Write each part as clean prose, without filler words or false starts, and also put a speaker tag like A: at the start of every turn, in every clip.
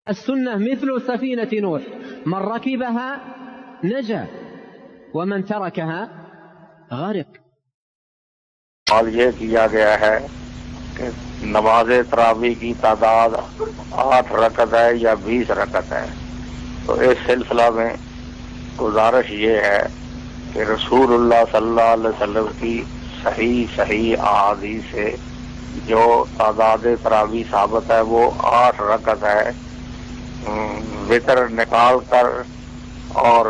A: السنة مثل سفينة نوح، من ركبها نجا ومن تركها غرق.
B: اور یہ کیا گیا ہے کہ نماز تراویح کی تعداد 8 رکعت ہے یا 20 رکعت ہے. تو اس سلسلہ میں گزارش یہ ہے کہ رسول اللہ صلی اللہ علیہ وسلم کی صحیح احادیث سے جو تعداد تراویح ثابت ہے وہ 8 رکعت ہے. وطر نکال کر اور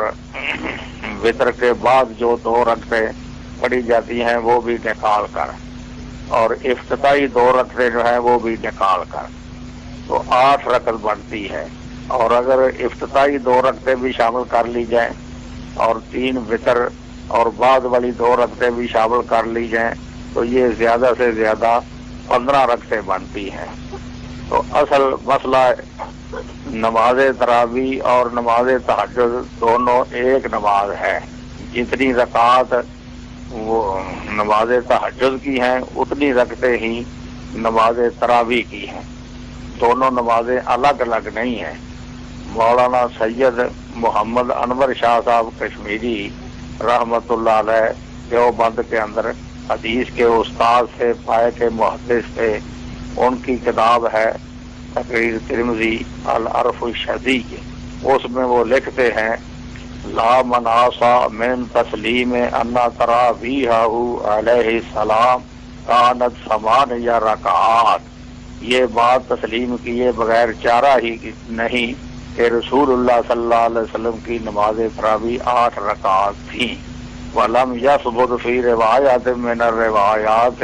B: وطر کے بعد جو 2 رکعتیں پڑھی جاتی ہیں وہ بھی نکال کر، اور افتتاحی 2 رکعتیں جو ہیں وہ بھی نکال کر، تو 8 رکعت بنتی ہے. اور اگر افتتاحی 2 رکعتیں بھی شامل کر لی جائیں اور 3 وطر اور بعد والی 2 رکعتیں بھی شامل کر لی جائیں تو یہ زیادہ سے زیادہ 15 رکعتیں بنتی ہیں. تو اصل مسئلہ نماز تراویح اور نماز تہجد دونوں ایک نماز ہے. جتنی رکعات وہ نماز تہجد کی ہیں اتنی رکعتیں ہی نماز تراویح کی ہیں. دونوں نمازیں الگ الگ نہیں ہیں. مولانا سید محمد انور شاہ صاحب کشمیری رحمۃ اللہ علیہ دیوبند کے اندر حدیث کے استاد سے پائے کے محدث تھے. ان کی کتاب ہے تقریر ترمذی العرف الشدید. اس میں وہ لکھتے ہیں لا مناصا من تسلیم انا تراویحہ علیہ السلام کانت 8 رکعات. یہ بات تسلیم کیے بغیر چارہ ہی نہیں کہ رسول اللہ صلی اللہ علیہ وسلم کی نماز تراویح 8 رکعات تھیں. وَلَمْ يَثْبُتْ فِي روایات من الروایات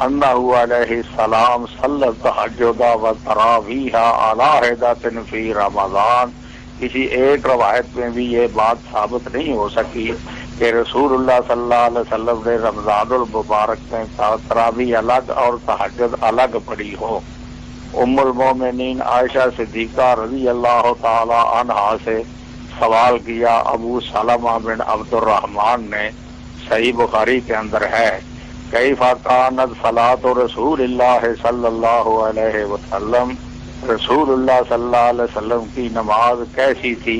B: انہ علیہ السلام صلی التہجد والتراویح علی حدۃ فی رمضان. کسی ایک روایت میں بھی یہ بات ثابت نہیں ہو سکی کہ رسول اللہ صلی اللہ علیہ وسلم نے رمضان المبارک میں تراویح الگ اور تہجد الگ پڑھی ہو. ام المومنین عائشہ صدیقہ رضی اللہ تعالی عنہا سے سوال کیا. ابو سلمہ بن عبد الرحمن نے، صحیح بخاری کے اندر ہے، کیف کانت صلاۃ رسول اللہ صلی اللہ علیہ وسلم، رسول اللہ صلی اللہ علیہ وسلم کی نماز کیسی تھی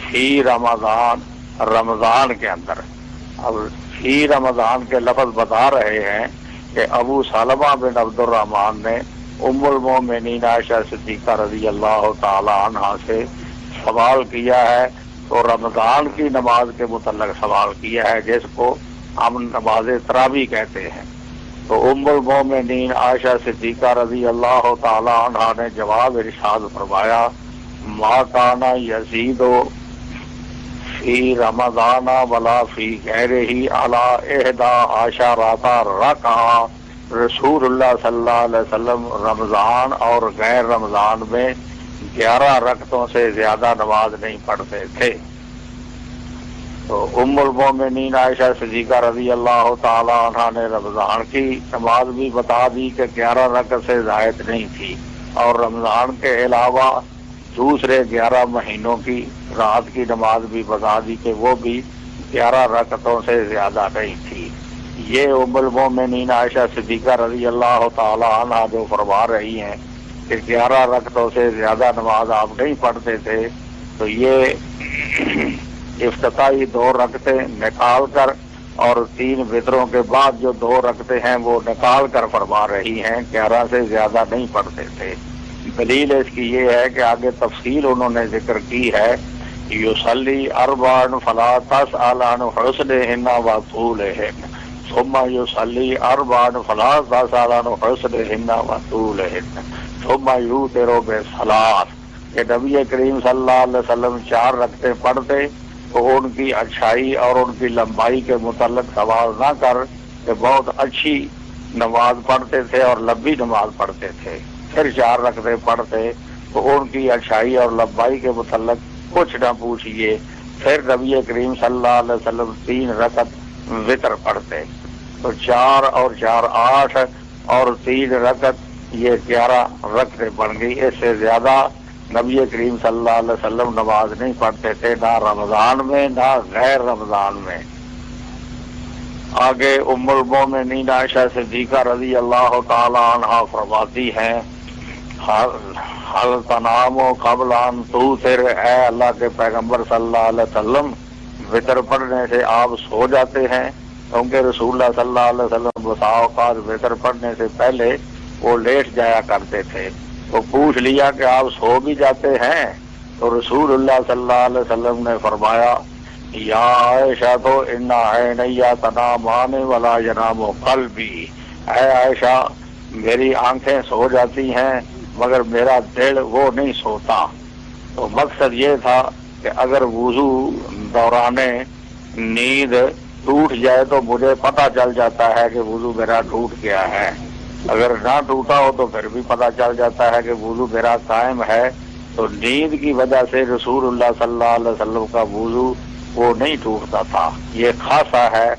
B: فی رمضان، رمضان کے اندر. اب فی رمضان کے لفظ بتا رہے ہیں کہ ابو سلمہ بن عبد الرحمن نے ام المومنین عائشہ صدیقہ رضی اللہ تعالی عنہا سے سوال کیا ہے، تو رمضان کی نماز کے متعلق سوال کیا ہے جس کو ہم نماز تراویح کہتے ہیں. تو ام المومنین عائشہ صدیقہ رضی اللہ تعالی عنہا نے جواب ارشاد فرمایا ما کان یزید فی رمضان ولا فی غیرہ علی 11 رکعہ. رسول اللہ صلی اللہ علیہ وسلم رمضان اور غیر رمضان میں 11 رکعتوں سے زیادہ نماز نہیں پڑھتے تھے. تو ام المومنین عائشہ صدیقہ رضی اللہ تعالی عنہ نے رمضان کی نماز بھی بتا دی کہ 11 رکعت سے زائد نہیں تھی، اور رمضان کے علاوہ دوسرے 11 مہینوں کی رات کی نماز بھی بتا دی کہ وہ بھی 11 رکعتوں سے زیادہ نہیں تھی. یہ ام المومنین عائشہ صدیقہ رضی اللہ تعالی عنہ جو فرما رہی ہیں کہ 11 رکعتوں سے زیادہ نماز آپ نہیں پڑھتے تھے، تو یہ افتتاحی 2 رکعتیں نکال کر اور 3 وطروں کے بعد جو 2 رکعتیں ہیں وہ نکال کر فرما رہی ہیں، 11 سے زیادہ نہیں پڑھتے تھے. دلیل اس کی یہ ہے کہ آگے تفصیل انہوں نے ذکر کی ہے یصلی 4 فلا تسأل عن حسنہن وطولہن ثم یصلی 4 فلا تسأل عن حسنہن وطولہن ثم یوتر بثلاث. کہ نبی کریم صلی اللہ علیہ وسلم 4 رکعتیں پڑھتے تو ان کی اچھائی اور ان کی لمبائی کے متعلق سوال نہ کر کہ بہت اچھی نماز پڑھتے تھے اور لمبی نماز پڑھتے تھے. پھر 4 رکعتیں پڑھتے تو ان کی اچھائی اور لمبائی کے متعلق کچھ نہ پوچھئے. پھر نبی کریم صلی اللہ علیہ وسلم 3 رکعت وطر پڑھتے. تو 4 اور 4 8 اور 3 رکعت یہ 11 رکعتیں بن گئی. اس سے زیادہ نبی کریم صلی اللہ علیہ وسلم نماز نہیں پڑھتے تھے، نہ رمضان میں نہ غیر رمضان میں. آگے ام المومنین عائشہ صدیقہ رضی اللہ تعالی عنہا فرماتی ہیں حل تنام و قبل ان توتر، اے اللہ کے پیغمبر صلی اللہ علیہ وسلم وطر پڑھنے سے آپ سو جاتے ہیں؟ کیونکہ رسول اللہ صلی اللہ علیہ وسلم بسا اوقات وطر پڑھنے سے پہلے وہ لیٹ جایا کرتے تھے۔ تو پوچھ لیا کہ آپ سو بھی جاتے ہیں؟ تو رسول اللہ صلی اللہ علیہ وسلم نے فرمایا یا عائشہ تو انا عینیا تنامان ولا ینام قلبی، اے عائشہ میری آنکھیں سو جاتی ہیں مگر میرا دل وہ نہیں سوتا۔ تو مقصد یہ تھا کہ اگر وضو دوران نیند ٹوٹ جائے تو مجھے پتہ چل جاتا ہے کہ وضو میرا ٹوٹ گیا ہے، اگر نہ ٹوٹا ہو تو پھر بھی پتہ چل جاتا ہے کہ وضو میرا قائم ہے۔ تو نیند کی وجہ سے رسول اللہ صلی اللہ علیہ وسلم کا وضو وہ نہیں ٹوٹتا تھا۔ یہ خاصہ ہے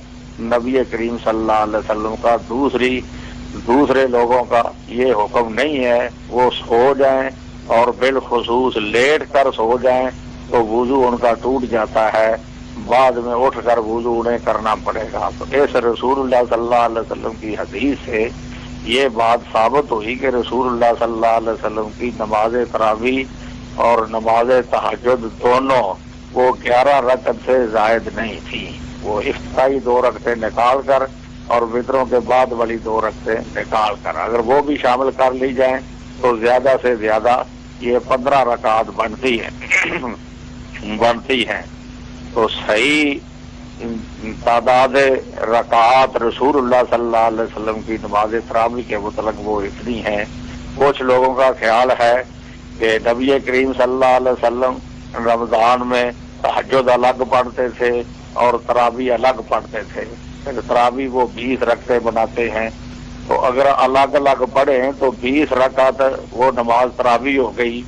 B: نبی کریم صلی اللہ علیہ وسلم کا۔ دوسرے لوگوں کا یہ حکم نہیں ہے، وہ سو جائیں اور بالخصوص لیٹ کر سو جائیں تو وضو ان کا ٹوٹ جاتا ہے، بعد میں اٹھ کر وضو انہیں کرنا پڑے گا۔ تو اس رسول اللہ صلی اللہ علیہ وسلم کی حدیث سے یہ بات ثابت ہوئی کہ رسول اللہ صلی اللہ علیہ وسلم کی نماز تراویح اور نماز تہجد دونوں وہ 11 رکعت سے زائد نہیں تھی، وہ افتتاحی 2 رکعتیں نکال کر اور وطروں کے بعد والی 2 رکعتیں نکال کر اگر وہ بھی شامل کر لی جائیں تو زیادہ سے زیادہ یہ 15 رکعات بنتی ہیں۔ تو صحیح تعداد رکعات رسول اللہ صلی اللہ علیہ وسلم کی نماز تراویح کے متعلق وہ اتنی ہیں۔ کچھ لوگوں کا خیال ہے کہ نبی کریم صلی اللہ علیہ وسلم رمضان میں تہجد الگ پڑھتے تھے اور تراویح الگ پڑھتے تھے، تراویح وہ 20 رکعتیں بناتے ہیں، تو اگر الگ الگ پڑھیں تو 20 رکعت وہ نماز تراویح ہو گئی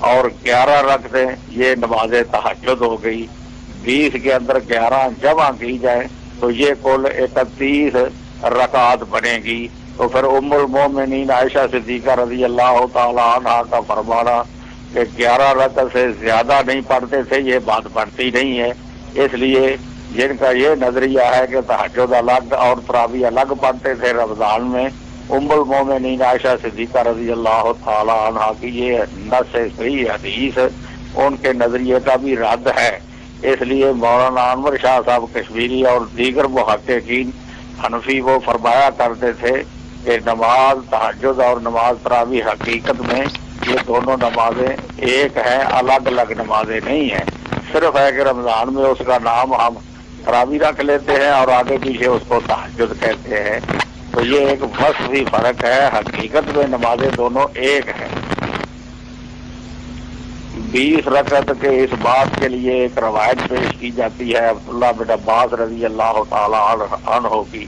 B: اور 11 رکعتیں یہ نماز تہجد ہو گئی۔ 20 کے اندر 11 جمع کی جائیں تو یہ کل 31 رکعت بنے گی۔ تو پھر ام المومنین عائشہ صدیقہ رضی اللہ تعالی عنہا کا فرمانا کہ 11 رکعت سے زیادہ نہیں پڑھتے تھے یہ بات بنتی نہیں ہے، اس لیے جن کا یہ نظریہ ہے کہ تہجد الگ اور تراویح الگ پڑھتے تھے رمضان میں، ام المومنین عائشہ صدیقہ رضی اللہ تعالی عنہا کی یہ نص صحیح حدیث ان کے نظریے کا بھی رد ہے۔ اس لیے مولانا انور شاہ صاحب کشمیری اور دیگر محققین حنفی وہ فرمایا کرتے تھے کہ نماز تہجد اور نماز تراویح حقیقت میں یہ دونوں نمازیں ایک ہیں، الگ الگ نمازیں نہیں ہیں، صرف ہے کہ رمضان میں اس کا نام ہم تراویح رکھ لیتے ہیں اور آگے پیچھے اس کو تہجد کہتے ہیں۔ تو یہ ایک وصفی فرق ہے، حقیقت میں نمازیں دونوں ایک ہیں۔ 20 رکعت کے اس بات کے لیے ایک روایت پیش کی جاتی ہے عبداللہ بن عباس رضی اللہ تعالی عنہ کی،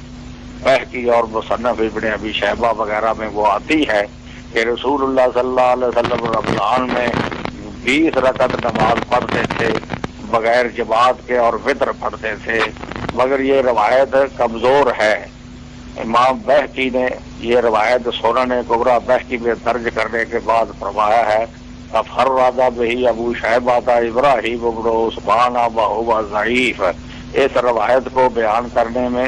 B: بہقی اور مصنف ابن ابی شیبہ وغیرہ میں وہ آتی ہے کہ رسول اللہ صلی اللہ علیہ وسلم رمضان میں 20 رکعت نماز پڑھتے تھے بغیر جماعت کے اور وطر پڑھتے تھے، مگر یہ روایت کمزور ہے۔ امام بہقی نے یہ روایت سنن کبریٰ بہقی میں درج کرنے کے بعد فرمایا ہے تفرد بہ ابو شیبہ ابراہیم بن عثمان وہو ضعیف۔ اس روایت کو بیان کرنے میں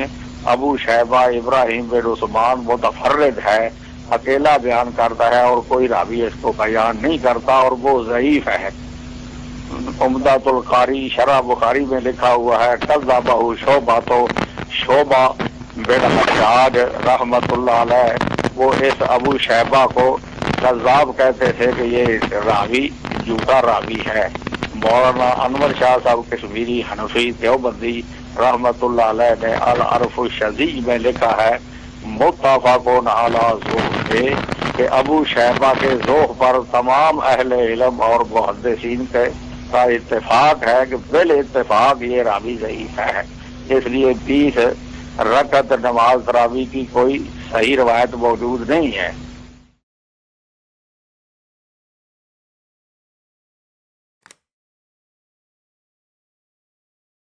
B: ابو شیبہ ابراہیم بن عثمان متفرد ہے، اکیلا بیان کرتا ہے اور کوئی راوی اس کو بیان نہیں کرتا اور وہ ضعیف ہے۔ عمدۃ القاری شرح بخاری میں لکھا ہوا ہے کذبہ شعبہ، تو شعبہ بن حجاج رحمت اللہ علیہ وہ اس ابو شیبہ کو کذاب کہتے تھے کہ یہ راوی جھوٹا راوی ہے۔ مولانا انور شاہ صاحب کشمیری حنفی دیوبندی رحمت اللہ علیہ نے العرف الشذیع میں لکھا ہے متفقون علی ذوق، کہ ابو شیبہ کے ذوق پر تمام اہل علم اور محدثین کا اتفاق ہے کہ بال اتفاق یہ راوی ضعیف ہے۔ اس لیے 20 رکعت نماز تراویح کی کوئی صحیح روایت موجود نہیں ہے۔